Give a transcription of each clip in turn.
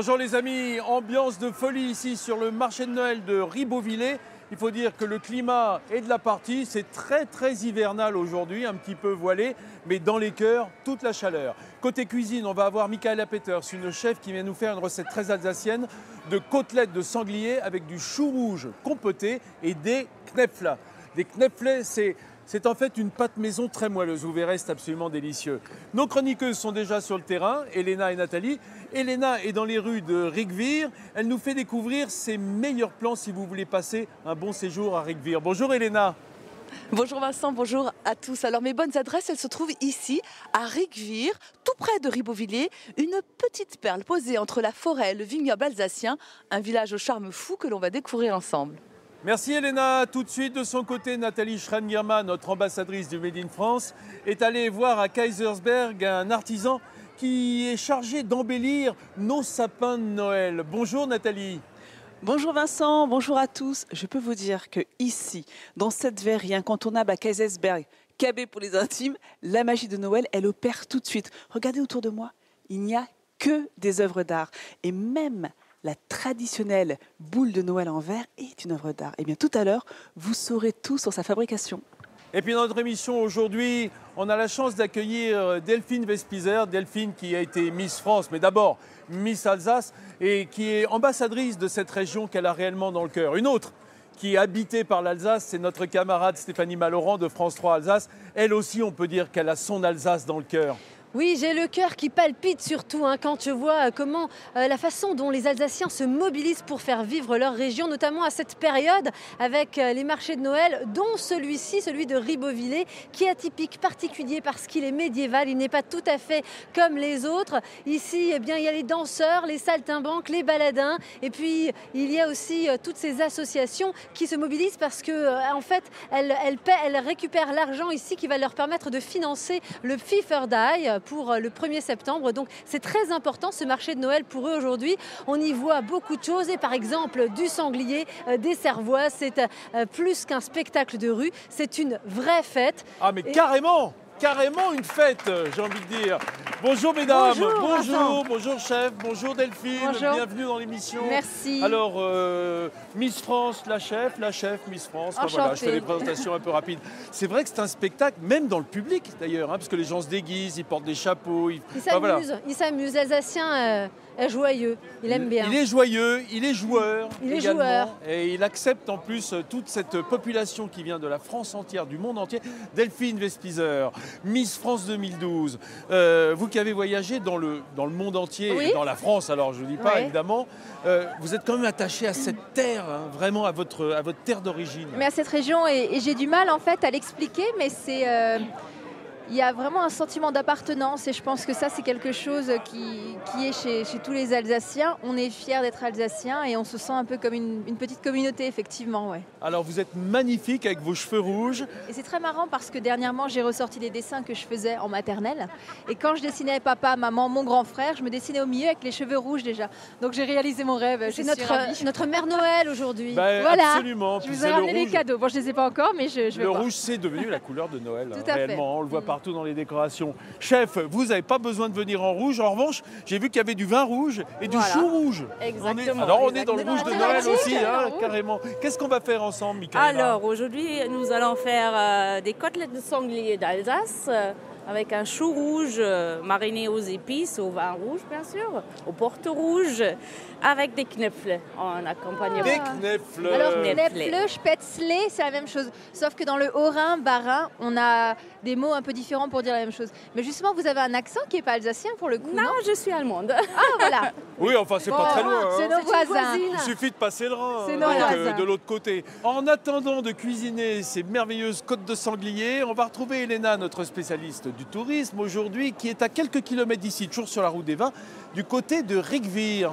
Bonjour les amis, ambiance de folie ici sur le marché de Noël de Ribeauvillé. Il faut dire que le climat est de la partie, c'est très hivernal aujourd'hui, un petit peu voilé, mais dans les cœurs, toute la chaleur. Côté cuisine, on va avoir Michaela Peters, une chef qui vient nous faire une recette très alsacienne de côtelettes de sanglier avec du chou rouge compoté et des knefla. Des knefla, c'est en fait une pâte maison très moelleuse, vous verrez, c'est absolument délicieux. Nos chroniqueuses sont déjà sur le terrain, Elena et Nathalie. Elena est dans les rues de Rijswijk, elle nous fait découvrir ses meilleurs plans si vous voulez passer un bon séjour à Rijswijk. Bonjour Elena. Bonjour Vincent, bonjour à tous. Alors mes bonnes adresses, elles se trouvent ici, à Rijswijk, tout près de Ribeauvillé, une petite perle posée entre la forêt et le vignoble alsacien, un village au charme fou que l'on va découvrir ensemble. Merci Elena. Tout de suite, de son côté, Nathalie Schrein-Gierman, notre ambassadrice du Made in France, est allée voir à Kaysersberg un artisan qui est chargé d'embellir nos sapins de Noël. Bonjour Nathalie. Bonjour Vincent, bonjour à tous. Je peux vous dire que ici, dans cette verrerie incontournable à Kaysersberg, KB pour les intimes, la magie de Noël, elle opère tout de suite. Regardez autour de moi, il n'y a que des œuvres d'art. Et même la traditionnelle boule de Noël en verre est une œuvre d'art. Et bien tout à l'heure, vous saurez tout sur sa fabrication. Et puis dans notre émission aujourd'hui, on a la chance d'accueillir Delphine Vespizer, Delphine qui a été Miss France, mais d'abord Miss Alsace, et qui est ambassadrice de cette région qu'elle a réellement dans le cœur. Une autre qui est habitée par l'Alsace, c'est notre camarade Stéphanie Malorand de France 3 Alsace. Elle aussi, on peut dire qu'elle a son Alsace dans le cœur. Oui, j'ai le cœur qui palpite surtout quand je vois comment la façon dont les Alsaciens se mobilisent pour faire vivre leur région, notamment à cette période avec les marchés de Noël, dont celui-ci, celui de Ribeauvillé, qui est atypique, particulier parce qu'il est médiéval, il n'est pas tout à fait comme les autres. Ici, eh bien, il y a les danseurs, les saltimbanques, les baladins, et puis il y a aussi toutes ces associations qui se mobilisent parce que, en fait, elles récupèrent l'argent ici qui va leur permettre de financer le Pfefferdaille pour le 1er septembre. Donc c'est très important ce marché de Noël pour eux aujourd'hui. On y voit beaucoup de choses et par exemple du sanglier, des cervois. C'est plus qu'un spectacle de rue, c'est une vraie fête. Ah mais carrément une fête, j'ai envie de dire. Bonjour mesdames, bonjour chef, bonjour Delphine, bonjour. Bienvenue dans l'émission. Merci. Alors, Miss France, la chef, Miss France, voilà, je fais des présentations un peu rapides. C'est vrai que c'est un spectacle, même dans le public d'ailleurs, parce que les gens se déguisent, ils portent des chapeaux. Ils s'amusent, l'Alsacien est joyeux, il aime bien. Il est joyeux, il est joueur également. Joueur. Et il accepte en plus toute cette population qui vient de la France entière, du monde entier. Delphine Vespizer, Miss France 2012, vous qui avez voyagé dans le monde entier, oui. Et dans la France, alors je ne dis pas évidemment, vous êtes quand même attaché à cette terre, vraiment à votre terre d'origine. Mais à cette région, et j'ai du mal en fait à l'expliquer, mais c'est... il y a vraiment un sentiment d'appartenance et je pense que ça c'est quelque chose qui est chez tous les Alsaciens. On est fiers d'être Alsaciens et on se sent un peu comme une petite communauté effectivement. Ouais. Alors vous êtes magnifique avec vos cheveux rouges. Et c'est très marrant parce que dernièrement j'ai ressorti des dessins que je faisais en maternelle et quand je dessinais papa, maman, mon grand frère, je me dessinais au milieu avec les cheveux rouges déjà. Donc j'ai réalisé mon rêve. C'est notre mère Noël aujourd'hui. Voilà. Absolument. Je vous ai ramené les cadeaux. Bon je ne les ai pas encore mais je vais Le voir. rouge c'est devenu la couleur de Noël. Tout à fait. Réellement, on le voit partout dans les décorations. Chef, vous n'avez pas besoin de venir en rouge. En revanche, j'ai vu qu'il y avait du vin rouge et du chou rouge. Exactement. On est dans le rouge de Noël aussi, carrément. Qu'est-ce qu'on va faire ensemble, Michaela? Alors, aujourd'hui, nous allons faire des côtelettes de sanglier d'Alsace avec un chou rouge mariné aux épices, au vin rouge, bien sûr, au porte rouge, avec des knefle en accompagnement. Des knefle. Alors, knefle, spätzle, c'est la même chose. Sauf que dans le Haut-Rhin, Bas-Rhin, on a des mots un peu différents pour dire la même chose. Mais justement, vous avez un accent qui n'est pas alsacien pour le coup, non? Je suis allemande. Ah, voilà. Oui, enfin, c'est pas très loin. C'est nos voisins. Il suffit de passer le Rhin C'est nos voisins. de l'autre côté. En attendant de cuisiner ces merveilleuses côtes de sanglier, on va retrouver Elena, notre spécialiste du tourisme aujourd'hui, qui est à quelques kilomètres d'ici, toujours sur la route des vins, du côté de Rijswijk.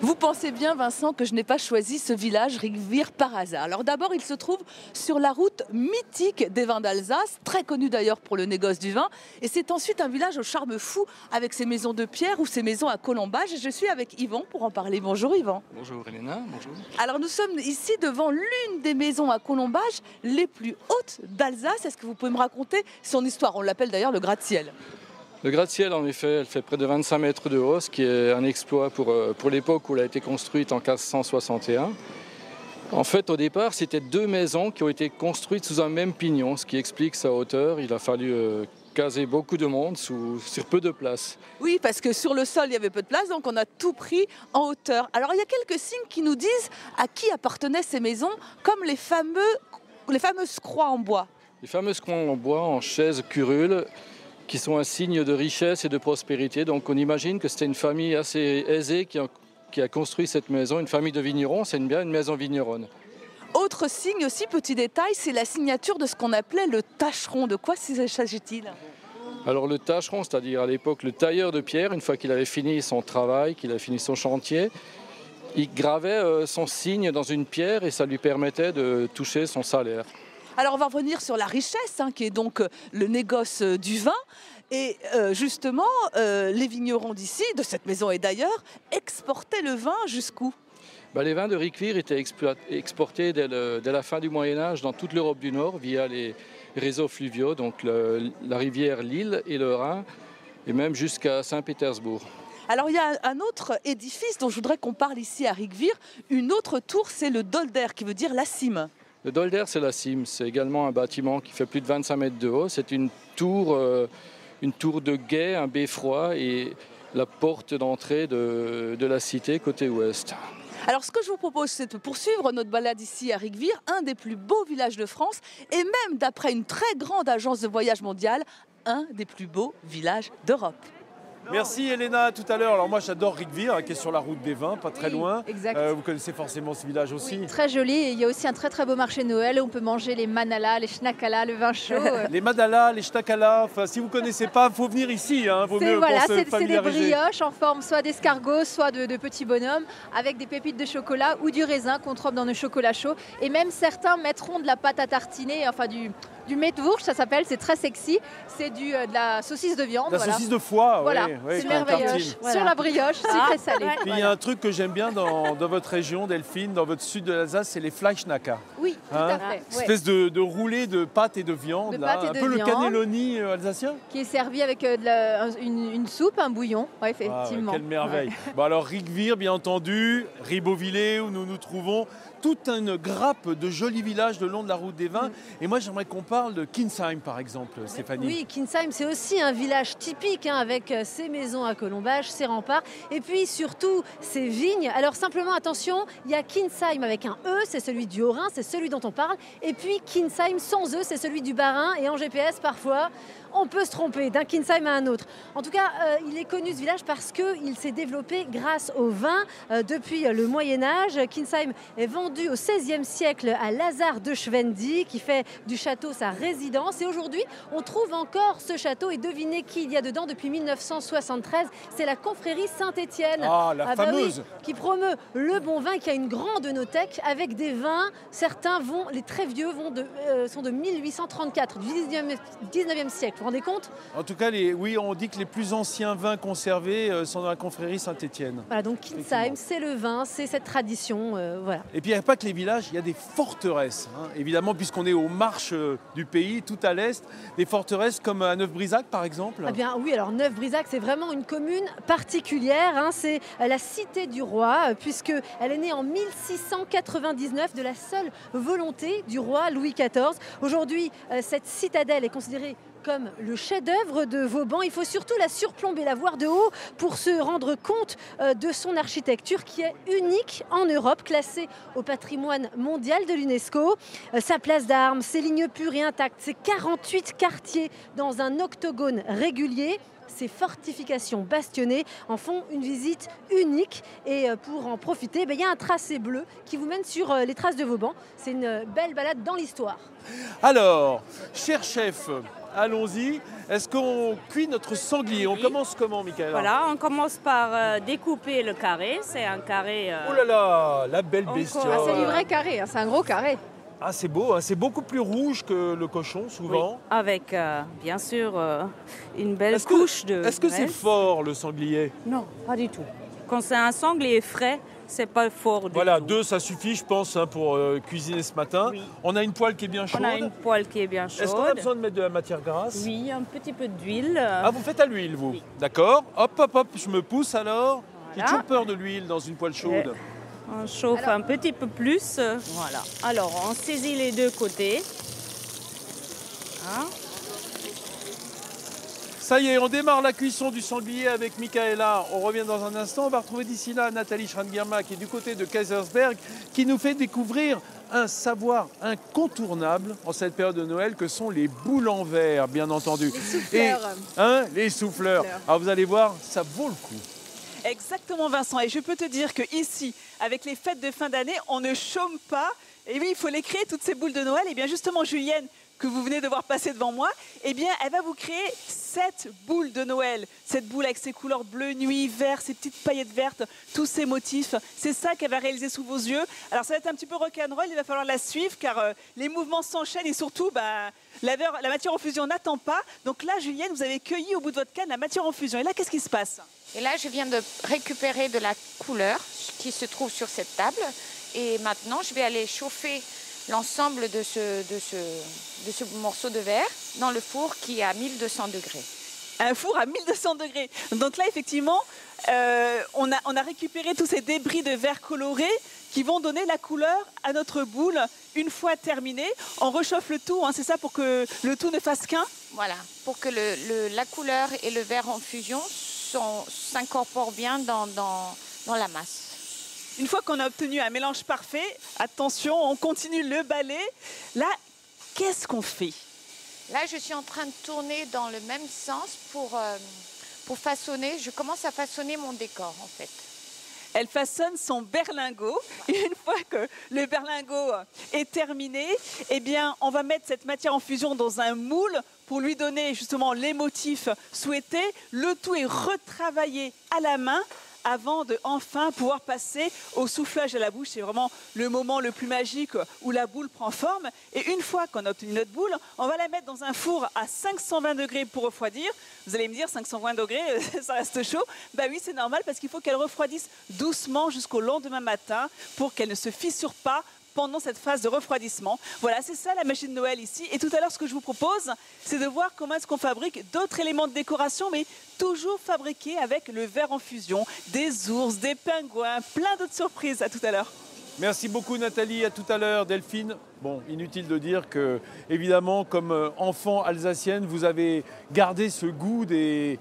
Vous pensez bien, Vincent, que je n'ai pas choisi ce village Rijswijk par hasard. Alors d'abord, il se trouve sur la route mythique des vins d'Alsace, très connue d'ailleurs pour le négoce du vin. Et c'est ensuite un village au charme fou, avec ses maisons de pierre ou ses maisons à colombage. Et je suis avec Yvan pour en parler. Bonjour Yvan. Bonjour Elena, bonjour. Alors nous sommes ici devant l'une des maisons à colombage les plus hautes d'Alsace. Est-ce que vous pouvez me raconter son histoire? On l'appelle d'ailleurs le gratte-ciel. Le gratte-ciel, en effet, elle fait près de 25 mètres de haut, ce qui est un exploit pour l'époque où elle a été construite en 1561. En fait, au départ, c'était 2 maisons qui ont été construites sous un même pignon, ce qui explique sa hauteur. Il a fallu caser beaucoup de monde sur peu de place. Oui, parce que sur le sol, il y avait peu de place, donc on a tout pris en hauteur. Alors, il y a quelques signes qui nous disent à qui appartenaient ces maisons, comme les fameuses croix en bois. Les fameuses croix en bois, en chaise curule, qui sont un signe de richesse et de prospérité. Donc, on imagine que c'était une famille assez aisée qui a construit cette maison, une famille de vignerons, c'est bien une maison vigneronne. Autre signe aussi, petit détail, c'est la signature de ce qu'on appelait le tâcheron. De quoi s'agit-il? Alors le tâcheron, c'est-à-dire à l'époque le tailleur de pierre, une fois qu'il avait fini son travail, qu'il avait fini son chantier, il gravait son signe dans une pierre et ça lui permettait de toucher son salaire. Alors on va revenir sur la richesse, qui est donc le négoce du vin. Et justement, les vignerons d'ici, de cette maison et d'ailleurs, exportaient le vin jusqu'où? Les vins de Ricquewihr étaient exportés dès la fin du Moyen-Âge dans toute l'Europe du Nord via les réseaux fluviaux, donc la rivière Lille et le Rhin, et même jusqu'à Saint-Pétersbourg. Alors il y a un autre édifice dont je voudrais qu'on parle ici à Ricquewihr, une autre tour, c'est le Dolder, qui veut dire la cime. Le Dolder, c'est la cime, c'est également un bâtiment qui fait plus de 25 mètres de haut, c'est une tour de guet, un beffroi et la porte d'entrée de la cité côté ouest. Alors ce que je vous propose, c'est de poursuivre notre balade ici à Ricquewihr, un des plus beaux villages de France et même d'après une très grande agence de voyage mondiale, un des plus beaux villages d'Europe. Merci Elena, à tout à l'heure. Alors moi j'adore Ricquewihr, qui est sur la route des vins, pas très loin. Exact. Vous connaissez forcément ce village aussi. Oui, très joli. Et il y a aussi un très très beau marché de Noël où on peut manger les manala, les schnackala, le vin chaud. Les madala, les shtakala, enfin si vous ne connaissez pas, il faut venir ici, vaut mieux pour se c'est des familiariser. brioches en forme soit d'escargot, soit de petits bonhommes, avec des pépites de chocolat ou du raisin qu'on trempe dans le chocolat chaud. Et même certains mettront de la pâte à tartiner, enfin du metwurst, ça s'appelle, c'est très sexy. C'est de la saucisse de viande. La saucisse de foie, voilà. Oui, C'est merveilleux. Voilà. Sur la brioche, sucré salé. Puis il y a un truc que j'aime bien dans votre région, Delphine, dans votre sud de l'Alsace, c'est les Fleischnacker. Oui, tout à fait. Espèce de roulé de pâte et de viande, De là. pâte et Un de peu le viande. cannelloni alsacien. Qui est servi avec une soupe, un bouillon, ouais, effectivement. Quelle merveille. Ouais. Bon alors Ricquewihr, bien entendu, Ribeauvillé où nous nous trouvons, toute une grappe de jolis villages le long de la route des vins. Et moi j'aimerais qu'on parle de Kinsheim par exemple, Stéphanie. Oui, Kinsheim, c'est aussi un village typique avec ses maisons à colombage, ses remparts et puis surtout ses vignes. Alors simplement attention, il y a Kinsheim avec un E, c'est celui du Haut-Rhin, c'est celui dont on parle. Et puis Kinsheim sans E, c'est celui du Bas-Rhin. Et en GPS, parfois, on peut se tromper d'un Kinsheim à un autre. En tout cas, il est connu ce village parce qu'il s'est développé grâce au vin depuis le Moyen-Âge. Kinsheim est vendu au XVIe siècle à Lazare de Schwendi qui fait du château sa résidence. Et aujourd'hui, on trouve encore ce château et devinez qui il y a dedans depuis 1973. C'est la confrérie Saint-Étienne. Ah, la fameuse qui promeut le bon vin, qui a une grande œnothèque avec des vins. Certains les très vieux sont de 1834, du 19e siècle. Vous vous rendez compte? En tout cas, oui, on dit que les plus anciens vins conservés sont dans la confrérie Saint-Étienne. Voilà, donc Kinsheim, c'est le vin, c'est cette tradition. Voilà. Et puis il n'y a pas que les villages, il y a des forteresses. Évidemment, puisqu'on est aux marches du pays, tout à l'est, des forteresses comme à Neuf-Brisac par exemple. Eh bien oui, alors Neuf-Brisac, c'est vraiment une commune particulière. C'est la cité du roi, puisqu'elle est née en 1699 de la seule volonté du roi Louis XIV. Aujourd'hui, cette citadelle est considérée comme le chef-d'œuvre de Vauban. Il faut surtout la surplomber, la voir de haut pour se rendre compte de son architecture qui est unique en Europe, classée au patrimoine mondial de l'UNESCO. Sa place d'armes, ses lignes pures et intactes, ses 48 quartiers dans un octogone régulier. Ces fortifications bastionnées en font une visite unique et pour en profiter, il y a un tracé bleu qui vous mène sur les traces de Vauban. C'est une belle balade dans l'histoire. Alors, cher chef, allons-y. Est-ce qu'on cuit notre sanglier? On commence comment, Michaela? Voilà, on commence par découper le carré. C'est un carré... Oh là là, la belle bestiole. Ah, c'est du vrai carré, c'est un gros carré. Ah, c'est beau, c'est beaucoup plus rouge que le cochon, souvent. Oui, avec, bien sûr, une belle couche de Est-ce que c'est graisse. fort, le sanglier? Non, pas du tout. Quand c'est un sanglier frais, c'est pas fort du Voilà, tout. 2 ça suffit, je pense, hein, pour cuisiner ce matin. Oui. On a une poêle qui est bien chaude. On a une poêle qui est bien chaude. Est-ce qu'on a besoin de mettre de la matière grasse? Oui, un petit peu d'huile. Ah, vous faites à l'huile, vous? Oui. D'accord. Hop, hop, hop, je me pousse alors. J'ai Voilà. toujours peur de l'huile dans une poêle chaude. On chauffe un petit peu plus. Voilà. Alors, on saisit les deux côtés. Hein? Ça y est, on démarre la cuisson du sanglier avec Michaela. On revient dans un instant. On va retrouver d'ici là Nathalie Schrangirma qui est du côté de Kaysersberg, qui nous fait découvrir un savoir incontournable en cette période de Noël que sont les boules en verre, bien entendu. Les souffleurs. Les souffleurs. Alors vous allez voir, ça vaut le coup. Exactement, Vincent. Et je peux te dire qu'ici, avec les fêtes de fin d'année, on ne chôme pas. Et oui, il faut les créer, toutes ces boules de Noël. Et bien justement, Julienne, que vous venez de voir passer devant moi, eh bien, elle va vous créer 7 boules de Noël. Cette boule avec ses couleurs bleu, nuit, vert, ces petites paillettes vertes, tous ces motifs. C'est ça qu'elle va réaliser sous vos yeux. Alors, ça va être un petit peu rock'n'roll, il va falloir la suivre car les mouvements s'enchaînent et surtout, la matière en fusion n'attend pas. Donc là, Julienne, vous avez cueilli au bout de votre canne la matière en fusion. Et là, qu'est-ce qui se passe? Et là, je viens de récupérer de la couleur qui se trouve sur cette table. Et maintenant, je vais aller chauffer l'ensemble de ce morceau de verre dans le four qui est à 1200 degrés. Un four à 1200 degrés. Donc là, effectivement, on a récupéré tous ces débris de verre coloré qui vont donner la couleur à notre boule. Une fois terminé, on réchauffe le tout, hein, c'est ça, pour que le tout ne fasse qu'un? Voilà, pour que la couleur et le verre en fusion s'incorporent bien dans la masse. Une fois qu'on a obtenu un mélange parfait, attention, on continue le balai. Là, qu'est-ce qu'on fait? Là, je suis en train de tourner dans le même sens pour façonner. Je commence à façonner mon décor, en fait. Elle façonne son berlingot. Et une fois que le berlingot est terminé, eh bien, on va mettre cette matière en fusion dans un moule pour lui donner justement les motifs souhaités. Le tout est retravaillé à la main avant de enfin pouvoir passer au soufflage à la bouche. C'est vraiment le moment le plus magique où la boule prend forme. Et une fois qu'on a obtenu notre boule, on va la mettre dans un four à 520 degrés pour refroidir. Vous allez me dire, 520 degrés, ça reste chaud. Ben oui, c'est normal parce qu'il faut qu'elle refroidisse doucement jusqu'au lendemain matin pour qu'elle ne se fissure pas pendant cette phase de refroidissement. Voilà, c'est ça la magie de Noël ici. Et tout à l'heure, ce que je vous propose, c'est de voir comment est-ce qu'on fabrique d'autres éléments de décoration, mais toujours fabriqués avec le verre en fusion, des ours, des pingouins, plein d'autres surprises. À tout à l'heure. Merci beaucoup Nathalie, à tout à l'heure. Delphine, bon, inutile de dire que, évidemment, comme enfant alsacienne, vous avez gardé ce goût des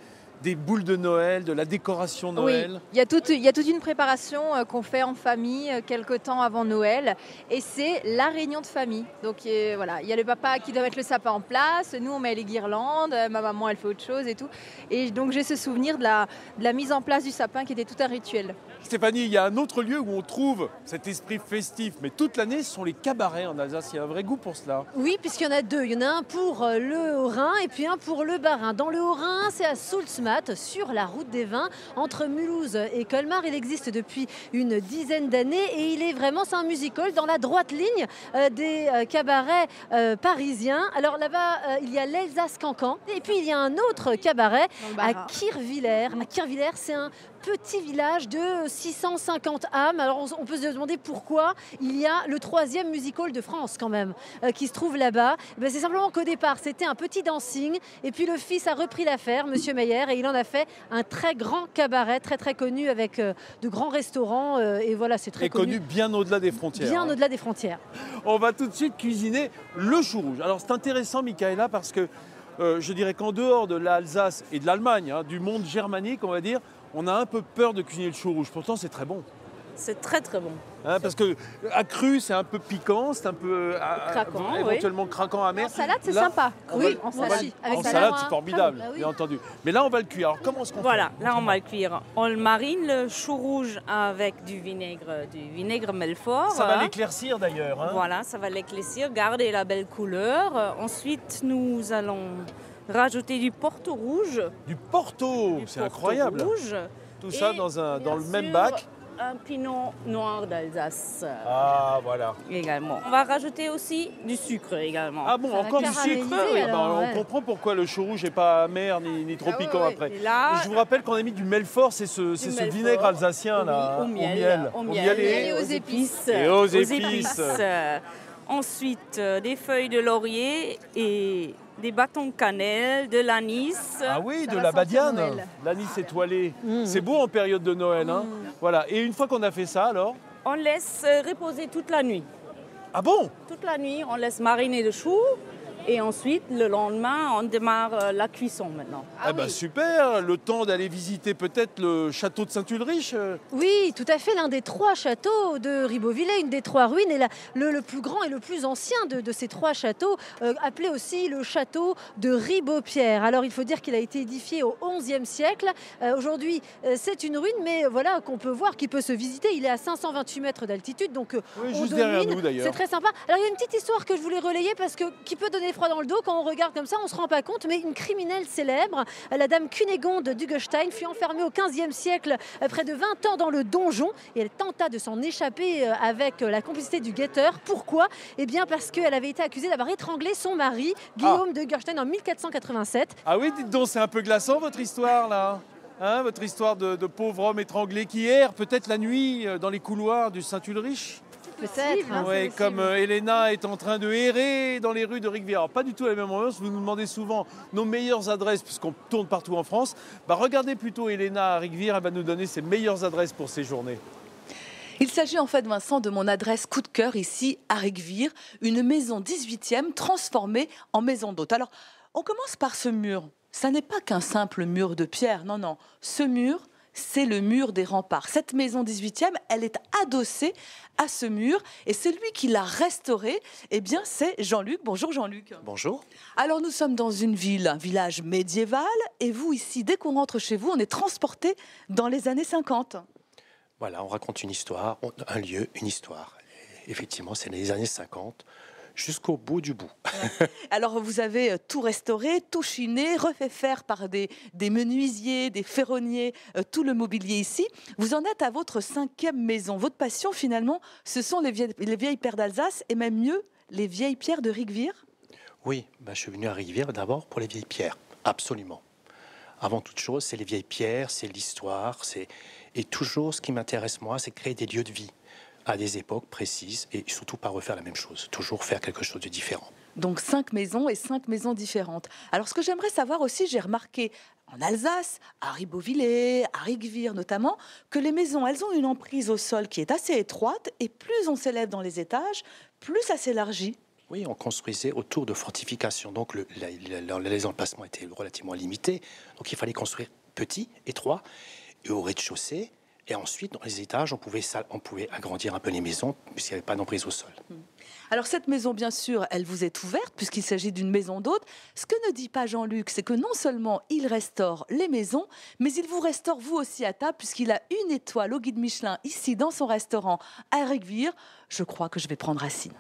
boules de Noël, de la décoration Noël. Oui, il y a toute une préparation qu'on fait en famille quelque temps avant Noël et c'est la réunion de famille. Donc voilà, il y a le papa qui doit mettre le sapin en place, nous on met les guirlandes, ma maman elle fait autre chose et tout. Et donc j'ai ce souvenir de la mise en place du sapin qui était tout un rituel. Stéphanie, il y a un autre lieu où on trouve cet esprit festif, mais toute l'année, ce sont les cabarets en Alsace. Il y a un vrai goût pour cela. Oui, puisqu'il y en a deux. Il y en a un pour le Haut-Rhin et puis un pour le Bas-Rhin. Dans le Haut-Rhin, c'est à Soultzmatt, sur la route des vins, entre Mulhouse et Colmar. Il existe depuis une dizaine d'années et il est vraiment, c'est un musical dans la droite ligne des cabarets parisiens. Alors là-bas, il y a l'Elsace Cancan et puis il y a un autre cabaret à Kirchwiller. À Kirchwiller, c'est un petit village de 650 âmes. Alors on peut se demander pourquoi il y a le 3e musical de France quand même qui se trouve là-bas. Ben, c'est simplement qu'au départ c'était un petit dancing et puis le fils a repris l'affaire, Monsieur Meyer, et il en a fait un très grand cabaret, très très connu avec de grands restaurants et voilà, c'est très connu bien au-delà des frontières. Bien au-delà des frontières. On va tout de suite cuisiner le chou rouge. Alors c'est intéressant Michaela parce que je dirais qu'en dehors de l'Alsace et de l'Allemagne, hein, du monde germanique on va dire, on a un peu peur de cuisiner le chou rouge, pourtant c'est très bon. C'est très très bon. Hein, parce que à cru c'est un peu piquant, c'est un peu craquant, éventuellement craquant, amer. En salade c'est Là, sympa. Oui, en en salade. En Avec salade ça, c'est formidable, bah oui. bien entendu. Mais là on va le cuire. Alors comment est-ce qu'on Voilà, fait? là on va le cuire. On le marine, le chou rouge avec du vinaigre Melfort. Ça va l'éclaircir d'ailleurs. Hein. Voilà, ça va l'éclaircir, garder la belle couleur. Ensuite, nous allons rajouter du porto rouge. Du Porto, c'est incroyable. Rouge. Tout ça Et dans le bien même sûr, bac. un pinot noir d'Alsace Ah, voilà. également. On va rajouter aussi du sucre également. Ah bon, Ça va encore du caraméliser, sucre. alors, ouais. On comprend pourquoi le chou rouge n'est pas amer ni trop Ah ouais, piquant ouais. après. Et là- Je vous rappelle qu'on a mis du Melfort, c'est ce Melfort, vinaigre alsacien là, au miel, et aux épices. Et aux épices. Ensuite, des feuilles de laurier et des bâtons de cannelle, de l'anis. Ah oui, Ça de va la sentir badiane, Noël. l'anis étoilé. C'est beau en période de Noël. Hein. Voilà. Et une fois qu'on a fait ça, alors? On laisse reposer toute la nuit. Ah bon? Toute la nuit, on laisse mariner le chou. Et ensuite, le lendemain, on démarre la cuisson maintenant. Ah bah super, le temps d'aller visiter peut-être le château de Saint-Ulrich. Oui, tout à fait, l'un des 3 châteaux de Ribeauvillé, une des 3 ruines, et le plus grand et le plus ancien de ces 3 châteaux, appelé aussi le château de Ribeaupierre. Alors il faut dire qu'il a été édifié au XIe siècle. Aujourd'hui, c'est une ruine, mais voilà, qu'on peut voir, qui peut se visiter. Il est à 528 mètres d'altitude, donc Oui, on juste derrière domine. nous d'ailleurs. C'est très sympa. Alors il y a une petite histoire que je voulais relayer parce que qui peut donner froid dans le dos quand on regarde comme ça, on se rend pas compte, mais une criminelle célèbre, la dame Cunégonde d'Ugestein, fut enfermée au XVe siècle près de 20 ans dans le donjon et elle tenta de s'en échapper avec la complicité du guetteur. Pourquoi? Eh bien parce qu'elle avait été accusée d'avoir étranglé son mari, Guillaume d'Ugestein, en 1487. Ah oui, dites donc, c'est un peu glaçant votre histoire là. Hein, votre histoire de pauvre homme étranglé qui erre peut-être la nuit dans les couloirs du Saint-Ulrich. Peut-être. hein. Ouais, comme Elena est en train de errer dans les rues de Rigvière. Alors, pas du tout à la même ambiance, vous nous demandez souvent nos meilleures adresses puisqu'on tourne partout en France. Bah, regardez plutôt Elena à Rigvière, elle va nous donner ses meilleures adresses pour ces journées. Il s'agit en fait, Vincent, de mon adresse coup de cœur ici à Rigvière, une maison 18e transformée en maison d'hôte. Alors, on commence par ce mur. Ça n'est pas qu'un simple mur de pierre, non, non. Ce mur, c'est le mur des remparts. Cette maison 18e, elle est adossée à ce mur et celui qui l'a restauré, eh bien, c'est Jean-Luc. Bonjour Jean-Luc. Bonjour. Alors nous sommes dans une ville, un village médiéval et vous ici, dès qu'on rentre chez vous, on est transporté dans les années 50. Voilà, on raconte une histoire, un lieu, une histoire. Et effectivement, c'est les années 50 jusqu'au bout du bout. Alors vous avez tout restauré, tout chiné, refait faire par des menuisiers, des ferronniers, tout le mobilier ici. Vous en êtes à votre 5e maison. Votre passion finalement, ce sont les vieilles pierres d'Alsace et même mieux, les vieilles pierres de Rigvière. Oui, je suis venu à Rigvière d'abord pour les vieilles pierres, absolument. Avant toute chose, c'est les vieilles pierres, c'est l'histoire, et toujours ce qui m'intéresse moi, c'est créer des lieux de vie à des époques précises et surtout pas refaire la même chose, toujours faire quelque chose de différent. Donc 5 maisons et 5 maisons différentes. Alors ce que j'aimerais savoir aussi, j'ai remarqué en Alsace, à Ribeauvillé, à Rigvière notamment, que les maisons, elles ont une emprise au sol qui est assez étroite et plus on s'élève dans les étages, plus ça s'élargit. Oui, on construisait autour de fortifications, donc les emplacements étaient relativement limités, donc il fallait construire petit, étroit, et au rez-de-chaussée. Et ensuite, dans les étages, on pouvait agrandir un peu les maisons, puisqu'il n'y avait pas d'emprise au sol. Alors cette maison, bien sûr, elle vous est ouverte, puisqu'il s'agit d'une maison d'hôte. Ce que ne dit pas Jean-Luc, c'est que non seulement il restaure les maisons, mais il vous restaure vous aussi à table, puisqu'il a une étoile au guide Michelin, ici, dans son restaurant à Rigvière. Je crois que je vais prendre Racine.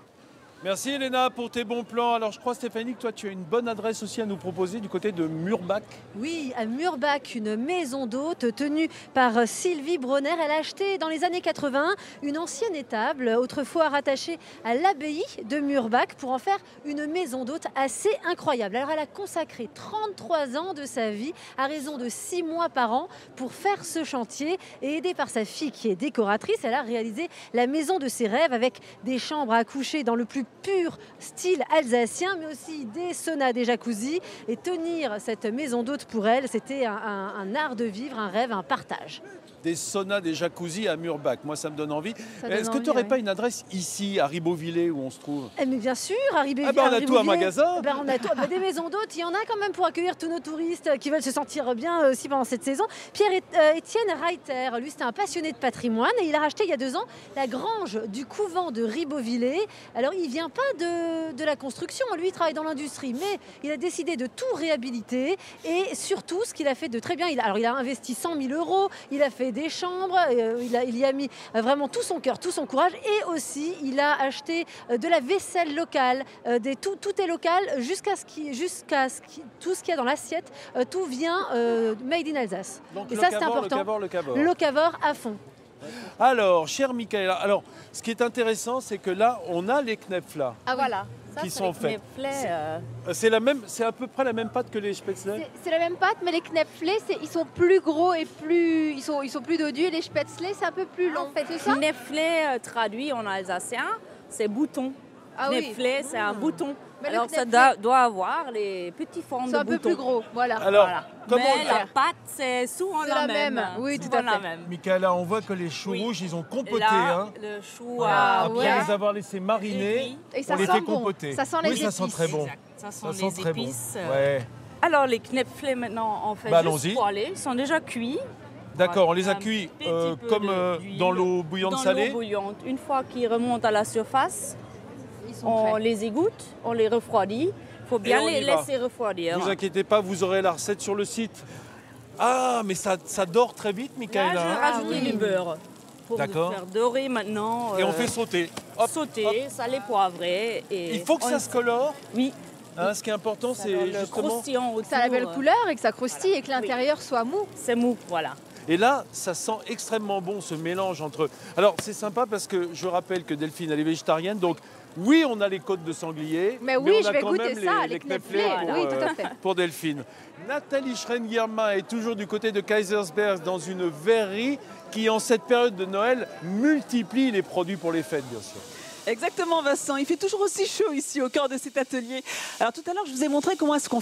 Merci Elena pour tes bons plans. Alors je crois Stéphanie que toi tu as une bonne adresse aussi à nous proposer du côté de Murbach. Oui, à Murbach, une maison d'hôte tenue par Sylvie Bronner. Elle a acheté dans les années 80 une ancienne étable, autrefois rattachée à l'abbaye de Murbach, pour en faire une maison d'hôte assez incroyable. Alors elle a consacré 33 ans de sa vie, à raison de 6 mois par an, pour faire ce chantier. Et aidée par sa fille qui est décoratrice, elle a réalisé la maison de ses rêves avec des chambres à coucher dans le plus pur style alsacien, mais aussi des saunas, des jacuzzi. Et tenir cette maison d'hôte pour elle, c'était un art de vivre, un rêve, un partage. Des saunas, des jacuzzi à Murbach. Moi, ça me donne envie. Ça donne Est-ce que envie, tu n'aurais oui. pas une adresse ici, à Ribeauvillé, où on se trouve? Mais bien sûr, à Ribeauvillé. Ah ben, on a tout un magasin. On a tout, des maisons d'hôtes, il y en a quand même pour accueillir tous nos touristes qui veulent se sentir bien aussi pendant cette saison. Pierre-Étienne Reiter, lui c'est un passionné de patrimoine et il a racheté il y a 2 ans la grange du couvent de Ribeauvillé. Alors il ne vient pas de la construction, lui il travaille dans l'industrie, mais il a décidé de tout réhabiliter et surtout ce qu'il a fait de très bien, il a investi 100 000 €, il a fait des chambres, il y a mis vraiment tout son cœur, tout son courage et aussi il a acheté de la vaisselle locale, tout est local jusqu'à tout ce qu'il y a dans l'assiette, tout vient made in Alsace. Donc et ça c'est Locavor, important. Locavor. Locavor à fond. Alors, chère Michaela, alors, ce qui est intéressant, c'est que là, on a les knepfs là. Ah oui. Voilà. Ça, Qui c'est sont les faits. knepflés, C'est à peu près la même pâte que les spätzle. C'est la même pâte, mais les knepflés, ils sont plus gros et plus, ils sont plus dodus. Et les spätzle, c'est un peu plus long. C'est ça? knepflés, traduit en alsacien, c'est bouton. Ah oui. Knepflé, c'est un bouton. Mais le Alors ça knepflé- doit avoir les petits formes C'est de un peu boutons. plus gros, voilà. Alors, Voilà. comment Mais la pâte, c'est souvent C'est la la même. même. Oui, Souvent tout à la fait. même. Michaela, on voit que les choux Oui. rouges, ils ont Et compoté. là, Hein. le chou Ah, Après ouais. les avoir laissés mariner, Et ça on les sent fait bon. compoter. Ça sent les oui, ça sent épices. très bon. Exact. Ça sent Ça sent les très bon. épices. Ouais. Alors les knepflés maintenant, on fait Bah, juste allons-y. poêler. Ils sont déjà cuits. D'accord, on les a Un cuits petit peu comme d'huile dans l'eau bouillante dans salée. l'eau bouillante. Une fois qu'ils remontent à la surface, Ils sont on prêts. les égoutte, on les refroidit. Il faut bien on y les va. laisser refroidir. Ne vous inquiétez pas, vous aurez la recette sur le site. Ah, mais ça dort très vite, Là, Michaela. je vais hein. rajouter oui. du beurre pour le D'accord. faire dorer maintenant. Et on fait sauter. Hop, sauter, hop. salé, poivré. Et Il faut que ça se colore. Oui, Hein, ce qui est important, ça c'est donne le justement. croustillant autour. Ça a la belle couleur et que ça croustille et que l'intérieur soit mou. C'est mou, voilà. Et là, ça sent extrêmement bon ce mélange entre. Alors, c'est sympa parce que je rappelle que Delphine, elle est végétarienne, donc oui, on a les côtes de sanglier. Mais oui, on je a vais quand goûter même ça, les les knepflés knepflés. pour, Oui, tout à fait. pour Delphine. Nathalie Schrenger-Main est toujours du côté de Kaisersberg dans une verrerie qui, en cette période de Noël, multiplie les produits pour les fêtes, bien sûr. Exactement, Vincent. Il fait toujours aussi chaud ici au cœur de cet atelier. Alors tout à l'heure, je vous ai montré comment est-ce qu'on